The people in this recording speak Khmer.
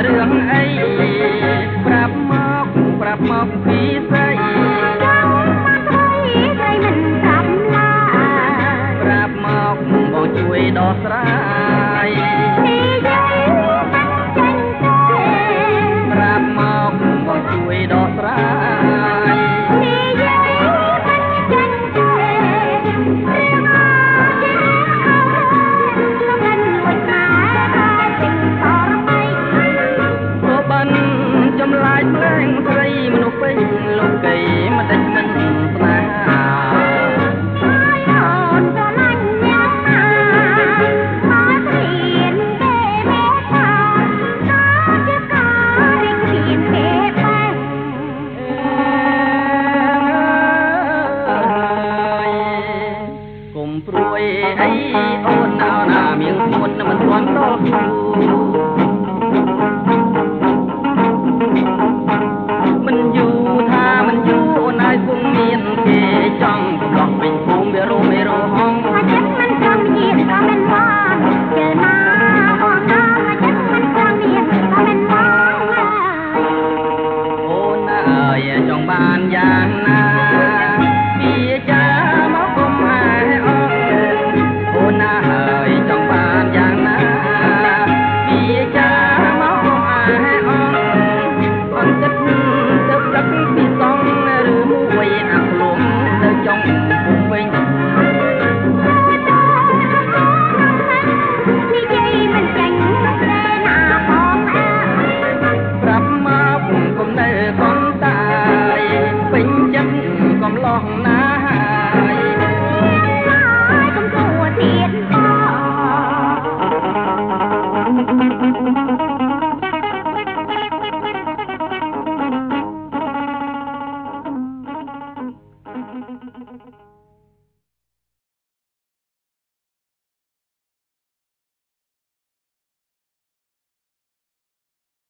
រឿងអីប្រាប់មកពីស្រីចាំមកស្រីមិនស្រាប់ឡាប្រាប់មកបងជួយដោះស្រាយនិយាយមិនចេញទេប្រាប់មកបងជួយដោះស្រាយនិយាយមិនចេញទេរឿងអជាមិនលួចមកតែពេញតរបីក៏បានចម្លាយភ្លែងស្រីមនុស្សពេញលោកីមិនដេចមិនស្នេហាហើយអូនក៏ឡាញ់យ៉ាងណាមករៀនទេមេតាក៏ជាការរៀងរៀនទេបែងគុំព្រួយអីអូនណៅណាមានស្មុតមិនទាន់ដល់គូ